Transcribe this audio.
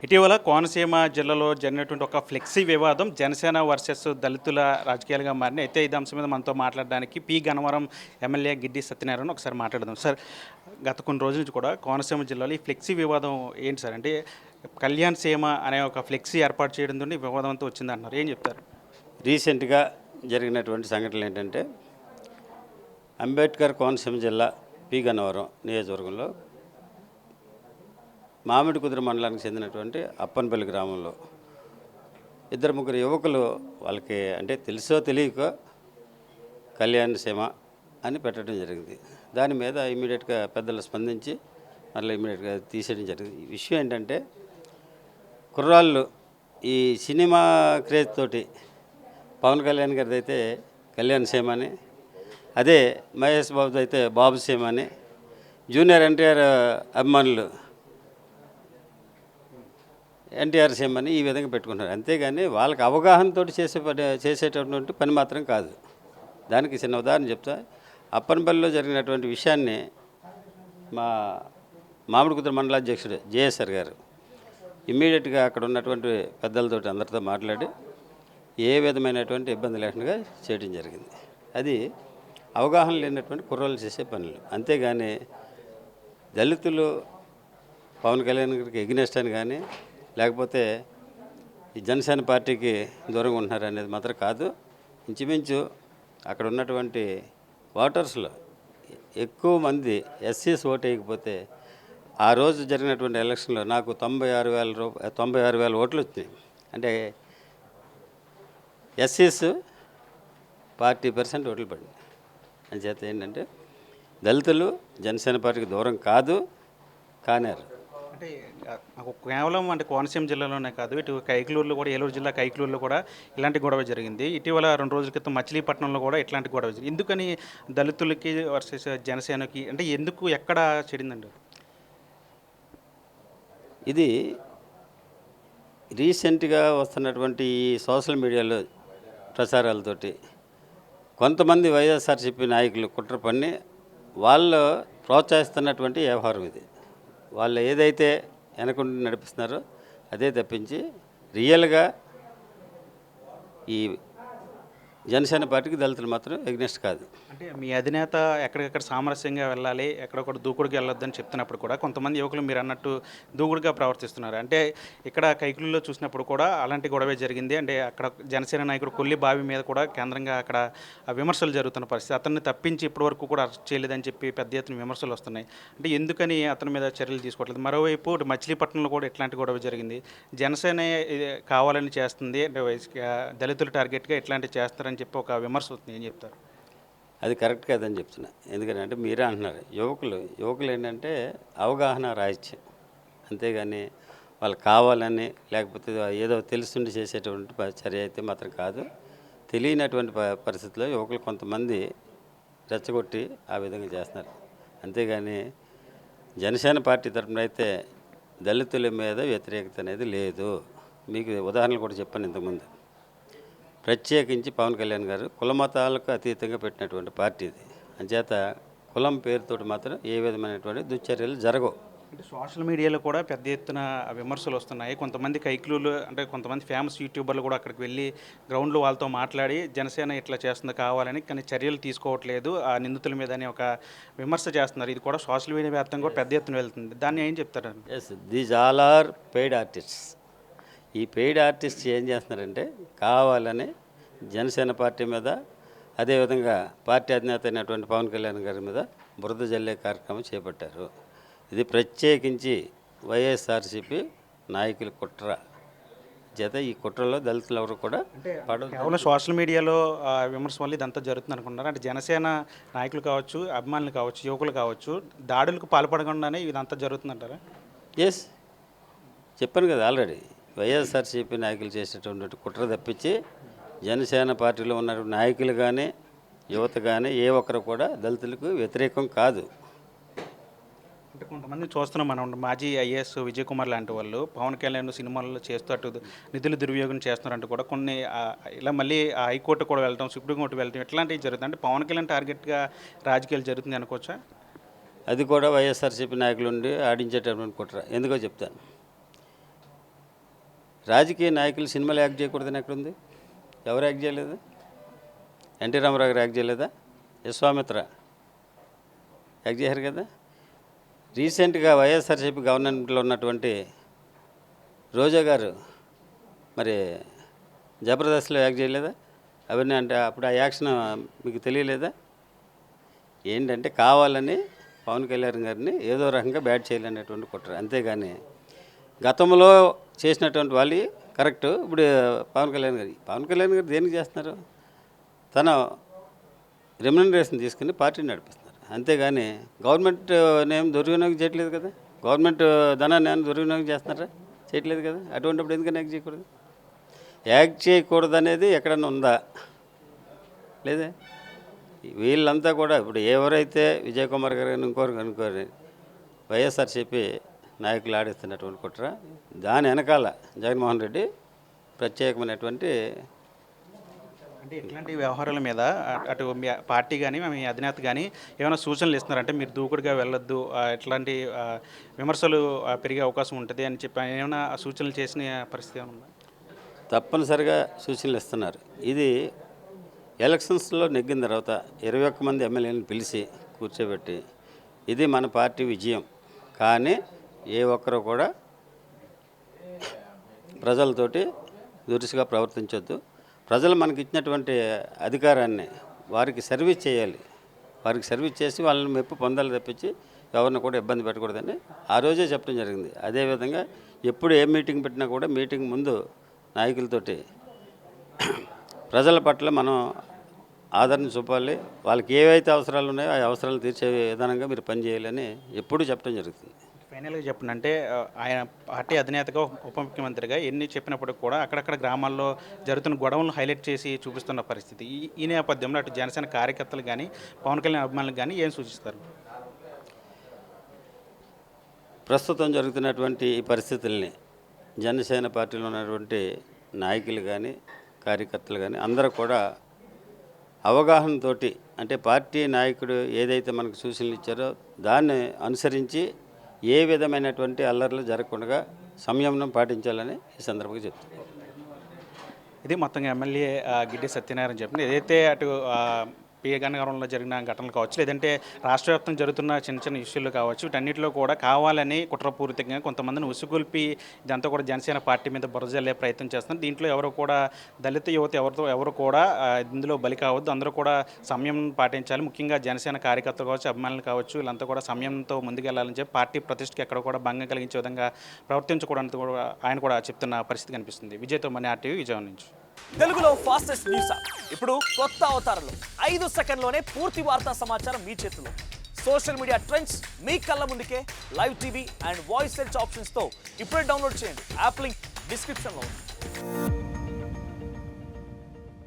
ఇటీవల కోనసీమ జిల్లాలో జరిగినటువంటి ఒక ఫ్లెక్సీ వివాదం జనసేన వర్సెస్ దళితుల రాజకీయాలుగా మారిన అయితే ఇది అంశం మీద మనతో మాట్లాడడానికి పి గన్నవరం ఎమ్మెల్యే గిడ్డి సత్యనారాయణ ఒకసారి మాట్లాడదాం సార్. గత కొన్ని రోజుల నుంచి కూడా కోనసీమ జిల్లాలో ఈ ఫ్లెక్సీ వివాదం ఏంటి సార్? అంటే కళ్యాణ్ సీమ అనే ఒక ఫ్లెక్సీ ఏర్పాటు చేయడం నుండి వివాదం అంతా వచ్చిందంటున్నారు, ఏం చెప్తారు? రీసెంట్గా జరిగినటువంటి సంఘటనలు ఏంటంటే అంబేద్కర్ కోనసీమ జిల్లా పి గన్నవరం నియోజకవర్గంలో మామిడి కుదురు మండలానికి చెందినటువంటి అప్పన్పల్లి గ్రామంలో ఇద్దరు ముగ్గురు యువకులు వాళ్ళకి అంటే తెలుసో తెలియకో కళ్యాణ్ సీమ అని పెట్టడం జరిగింది. దాని మీద ఇమీడియట్గా పెద్దలు స్పందించి మళ్ళీ ఇమీడియట్గా తీసేయడం జరిగింది. ఈ విషయం ఏంటంటే కుర్రాళ్ళు ఈ సినిమా క్రేజ్ తోటి పవన్ కళ్యాణ్ గారిది అయితే కళ్యాణ్ సీమ అని, అదే మహేష్ బాబుది అయితే బాబు సీమ అని, జూనియర్ ఎన్టీఆర్ అభిమానులు ఎన్టీఆర్ సీమ అని ఈ విధంగా పెట్టుకుంటారు. అంతేగాని వాళ్ళకి అవగాహనతో చేసేటటువంటి పని మాత్రం కాదు. దానికి చిన్న ఉదాహరణ చెప్తా. అప్పనపల్లిలో జరిగినటువంటి విషయాన్ని మా మామిడి కుదురు మండలాధ్యక్షుడు జేఎస్ఆర్ గారు ఇమ్మీడియట్గా అక్కడ ఉన్నటువంటి పెద్దలతోటి అందరితో మాట్లాడి ఏ విధమైనటువంటి ఇబ్బంది లేకుండా చేయడం జరిగింది. అది అవగాహన లేనటువంటి కుర్రోళ్ళు చేసే పనులు. అంతేగాని దళితులు పవన్ కళ్యాణ్ గారికి ఎగ్నెస్ట్ అని కానీ లేకపోతే ఈ జనసేన పార్టీకి దూరంగా ఉంటున్నారు అనేది మాత్రం కాదు. ఇంచుమించు అక్కడ ఉన్నటువంటి ఓటర్స్లో ఎక్కువ మంది ఎస్సీస్ ఓటు వేయకపోతే ఆ రోజు జరిగినటువంటి ఎలక్షన్లో నాకు 96,000 ఓట్లు వచ్చినాయి. అంటే ఎస్సీస్ 40% ఓట్లు పడింది. అంచేత ఏంటంటే దళితులు జనసేన పార్టీకి దూరం కాదు కానేరు. అంటే కేవలం అంటే కోనసీమ జిల్లాలోనే కాదు, ఇటు కైకలూరులో కూడా, ఏలూరు జిల్లా కైకలూరులో కూడా ఇలాంటి గొడవ జరిగింది. ఇటీవల 2 రోజుల క్రితం మచిలీపట్నంలో కూడా ఇట్లాంటి గొడవ జరిగింది. ఎందుకని దళితులకి వర్సెస్ జనసేనకి అంటే ఎందుకు ఎక్కడ చెడిందండి? ఇది రీసెంట్గా వస్తున్నటువంటి ఈ సోషల్ మీడియాలో ప్రచారాలతోటి కొంతమంది వైఎస్ఆర్సీపీ నాయకులు కుట్ర పన్ని వాళ్ళు ప్రోత్సహిస్తున్నటువంటి వ్యవహారం ఇది. వాళ్ళు ఏదైతే వెనకుండి నడిపిస్తున్నారో అదే తప్పించి రియల్గా ఈ జనసేన పార్టీకి దళితులు మాత్రం ఎగ్నెస్ట్ కాదు. అంటే మీ అధినేత ఎక్కడికక్కడ సామరస్యంగా వెళ్ళాలి, ఎక్కడొక్కడ దూకుడుగా వెళ్ళొద్దని చెప్తున్నప్పుడు కూడా కొంతమంది యువకులు మీరు అన్నట్టు దూకుడుగా ప్రవర్తిస్తున్నారు. అంటే ఇక్కడ కైకులలో చూసినప్పుడు కూడా అలాంటి గొడవే జరిగింది. అంటే అక్కడ జనసేన నాయకుడు కొల్లి బావి మీద కూడా కేంద్రంగా అక్కడ విమర్శలు జరుగుతున్న పరిస్థితి. అతన్ని తప్పించి ఇప్పటివరకు కూడా అరెస్ట్ చేయలేదని చెప్పి పెద్ద ఎత్తున విమర్శలు వస్తున్నాయి. అంటే ఎందుకని అతని మీద చర్యలు తీసుకోవట్లేదు? మరోవైపు మచిలీపట్నంలో కూడా ఇట్లాంటి గొడవ జరిగింది. జనసేన కావాలని చేస్తుంది, అంటే దళితుల టార్గెట్గా ఇట్లాంటివి చేస్తారని చెప్పి ఒక విమర్శ వస్తుంది, ఏం చెప్తారు? అది కరెక్ట్ కాదని చెప్తున్నా. ఎందుకంటే మీరే అంటున్నారు యువకులు ఏంటంటే అవగాహన రాహిత్యం. అంతేగాని వాళ్ళు కావాలని లేకపోతే ఏదో తెలుసుండి చేసేటువంటి చర్య అయితే మాత్రం కాదు. తెలియనటువంటి పరిస్థితుల్లో యువకులు కొంతమంది రెచ్చగొట్టి ఆ విధంగా చేస్తున్నారు. అంతేగాని జనసేన పార్టీ తరఫున అయితే దళితుల మీద వ్యతిరేకత అనేది లేదు. మీకు ఉదాహరణలు కూడా చెప్పాను ఇంతకుముందు. ప్రత్యేకించి పవన్ కళ్యాణ్ గారు కులమతాలకు అతీతంగా పెట్టినటువంటి పార్టీ ఇది. అంచేత కులం పేరుతోటి మాత్రం ఏ విధమైనటువంటి దుశ్చర్యలు జరగవు. అంటే సోషల్ మీడియాలో కూడా పెద్ద ఎత్తున విమర్శలు వస్తున్నాయి. కొంతమంది కైకులు అంటే కొంతమంది ఫేమస్ యూట్యూబర్లు కూడా అక్కడికి వెళ్ళి గ్రౌండ్లో వాళ్ళతో మాట్లాడి జనసేన ఇట్లా చేస్తుంది కావాలని, కానీ చర్యలు తీసుకోవట్లేదు ఆ నిందితుల మీద అని ఒక విమర్శ చేస్తున్నారు. ఇది కూడా సోషల్ మీడియా వ్యాప్తంగా కూడా పెద్ద ఎత్తున వెళ్తుంది. దాన్ని ఏం చెప్తారు? Yes, these all are paid artists. ఈ పెయిడ్ ఆర్టిస్ట్ ఏం చేస్తున్నారంటే కావాలని జనసేన పార్టీ మీద, అదేవిధంగా పార్టీ అధినేత అయినటువంటి పవన్ కళ్యాణ్ గారి మీద బురద జల్లే కార్యక్రమం చేపట్టారు. ఇది ప్రత్యేకించి వైఎస్ఆర్సీపీ నాయకుల కుట్ర చేత ఈ కుట్రలో దళితులు ఎవరు కూడా కేవలం సోషల్ మీడియాలో విమర్శ వల్ల ఇదంతా జరుగుతుంది అనుకుంటున్నారు. అంటే జనసేన నాయకులు కావచ్చు, అభిమానులు కావచ్చు, యువకులు కావచ్చు దాడులకు పాల్పడకుండానే ఇదంతా జరుగుతుందంటారా? ఎస్, చెప్పాను కదా ఆల్రెడీ. వైఎస్ఆర్సీపీ నాయకులు చేసేటువంటి కుట్ర తప్పించి జనసేన పార్టీలో ఉన్న నాయకులు కానీ యువత కానీ ఏ ఒక్కరు కూడా దళితులకు వ్యతిరేకం కాదు. అంటే కొంతమంది చూస్తున్నాం మనం, మాజీ ఐఏఎస్ విజయ్ కుమార్ లాంటి వాళ్ళు పవన్ కళ్యాణ్ సినిమాల్లో చేస్తూ అటు నిధులు దుర్వినియోగం చేస్తున్నారంటూ కూడా కొన్ని ఇలా మళ్ళీ హైకోర్టు కూడా వెళ్ళటం, సుప్రీంకోర్టు వెళ్ళటం ఇట్లాంటివి జరుగుతుంది. అంటే పవన్ కళ్యాణ్ టార్గెట్గా రాజకీయాలు జరుగుతుంది అనుకోవచ్చా? అది కూడా వైఎస్ఆర్సీపీ నాయకులు ఉండి ఆడించేటటువంటి కుట్ర. ఎందుకో చెప్తాను. రాజకీయ నాయకులు సినిమాలు యాక్ట్ చేయకూడదని ఎక్కడుంది? ఎవరు యాక్ట్ చేయలేదు? ఎన్టీ రామారావు గారు యాక్ట్ చేయలేదా? విశ్వామిత్ర యాక్ట్ చేశారు కదా. రీసెంట్గా వైఎస్ఆర్సీపీ గవర్నమెంట్లో ఉన్నటువంటి రోజా గారు మరి జబర్దస్త్లో యాక్ట్ చేయలేదా? అవన్నీ అంటే అప్పుడు ఆ యాక్షన్ మీకు తెలియలేదా? ఏంటంటే కావాలని పవన్ కళ్యాణ్ గారిని ఏదో రకంగా బ్యాట్ చేయాలనేటువంటి కుట్ర, అంతేగాని గతంలో చేసినటువంటి వాళ్ళు కరెక్ట్. ఇప్పుడు పవన్ కళ్యాణ్ గారు దేనికి చేస్తున్నారు? తన రెమ్యునరేషన్ తీసుకుని పార్టీని నడిపిస్తున్నారు, అంతేగాని గవర్నమెంట్ నేమ్ దుర్వినియోగం చేయట్లేదు కదా. గవర్నమెంట్ ధనాన్ని ఏమైనా దుర్వినియోగం చేస్తున్నారా? చేయట్లేదు కదా. అటువంటిప్పుడు ఎందుకని యాక్ట్ చేయకూడదు? యాక్ట్ చేయకూడదు అనేది ఎక్కడన్నా ఉందా? లేదే. వీళ్ళంతా కూడా ఇప్పుడు ఎవరైతే విజయ్ కుమార్ గారు అనుకోరు వైఎస్ఆర్సీపీ నాయకులు ఆడిస్తున్నటువంటి కుట్ర, దాని వెనకాల జగన్మోహన్ రెడ్డి ప్రత్యేకమైనటువంటి అంటే ఇట్లాంటి వ్యవహారాల మీద అటు మీ పార్టీ కానీ మీ అధినేత కానీ ఏమైనా సూచనలు ఇస్తున్నారు? అంటే మీరు దూకుడుగా వెళ్ళొద్దు, ఇట్లాంటి విమర్శలు పెరిగే అవకాశం ఉంటుంది అని చెప్పి ఏమైనా సూచనలు చేసిన పరిస్థితి ఏమైనా ఉందా? తప్పనిసరిగా సూచనలు ఇస్తున్నారు. ఇది ఎలక్షన్స్లో నెగ్గిన తర్వాత 21 మంది ఎమ్మెల్యేలను పిలిచి కూర్చోబెట్టి ఇది మన పార్టీ విజయం, కానీ ఏ ఒక్కరు కూడా ప్రజలతోటి దురుసుగా ప్రవర్తించొద్దు, ప్రజలు మనకి ఇచ్చినటువంటి అధికారాన్ని వారికి సర్వీస్ చేయాలి, వారికి సర్వీస్ చేసి వాళ్ళని మెప్పు పొందాలి తప్పించి ఎవరిని కూడా ఇబ్బంది పెట్టకూడదని ఆ రోజే చెప్పడం జరిగింది. అదేవిధంగా ఎప్పుడు ఏ మీటింగ్ పెట్టినా కూడా మీటింగ్ ముందు నాయకులతోటి ప్రజల పట్ల మనం ఆదరణ చూపాలి, వాళ్ళకి ఏవైతే అవసరాలు ఉన్నాయో ఆ అవసరాలు తీర్చే విధానంగా మీరు పనిచేయాలని ఎప్పుడూ చెప్పడం జరుగుతుంది. ఫైనల్గా చెప్పండి, అంటే ఆయన పార్టీ అధినేతగా ఉప ముఖ్యమంత్రిగా ఎన్ని చెప్పినప్పుడు కూడా అక్కడక్కడ గ్రామాల్లో జరుగుతున్న గొడవలను హైలైట్ చేసి చూపిస్తున్న పరిస్థితి. ఈ నేపథ్యంలో అటు జనసేన కార్యకర్తలు కానీ పవన్ కళ్యాణ్ అభిమానులకు కానీ ఏం సూచిస్తారు? ప్రస్తుతం జరుగుతున్నటువంటి ఈ పరిస్థితుల్ని జనసేన పార్టీలో ఉన్నటువంటి నాయకులు కానీ కార్యకర్తలు కానీ అందరూ కూడా అవగాహనతోటి, అంటే పార్టీ నాయకుడు ఏదైతే మనకు సూచనలు ఇచ్చారో దాన్ని అనుసరించి ఏ విధమైనటువంటి అల్లర్లు జరగకుండా సంయమనం పాటించాలని ఈ సందర్భంగా చెప్తున్నాను. ఇది మొత్తంగా ఎమ్మెల్యే గిడ్డి సత్యనారాయణ చెప్పింది. ఏదైతే అటు పిఎగన్నవరంలో జరిగిన ఘటనలు కావచ్చు, లేదంటే రాష్ట్ర వ్యాప్తంగా జరుగుతున్న చిన్న చిన్న ఇష్యూలు కావచ్చు, వీటన్నిటిలో కూడా కావాలని కుట్రపూరితంగా కొంతమందిని ఉసుగొల్పి ఇదంతా కూడా జనసేన పార్టీ మీద బురజల్లే ప్రయత్నం చేస్తున్నారు. దీంట్లో ఎవరు కూడా దళిత యువత ఎవరు కూడా ఇందులో బలి కావద్దు, అందరూ కూడా సంయమనం పాటించాలి. ముఖ్యంగా జనసేన కార్యకర్తలు కావచ్చు, అభిమానులు కావచ్చు, వీళ్ళంతా కూడా సంయమనంతో ముందుకెళ్లాలని చెప్పి పార్టీ ప్రతిష్టకి ఎక్కడ కూడా భంగం కలిగించే విధంగా ప్రవర్తించకూడదు కూడా ఆయన కూడా చెప్తున్న పరిస్థితి కనిపిస్తుంది. విజయ్తో మనీ RTV విజయవాడ నుంచి. తెలుగులో ఫాస్టెస్ట్ న్యూస్ యాప్ ఇప్పుడు కొత్త అవతారంలో 5 సెకండ్లోనే పూర్తి వార్తా సమాచారం మీ చేతిలో. సోషల్ మీడియా ట్రెండ్స్ మీ కళ్ళ ముందుకే live TV and voice search ఆప్షన్స్తో ఇప్పుడే డౌన్లోడ్ చేయండి. యాప్ లింక్ డిస్క్రిప్షన్లో ఉంది.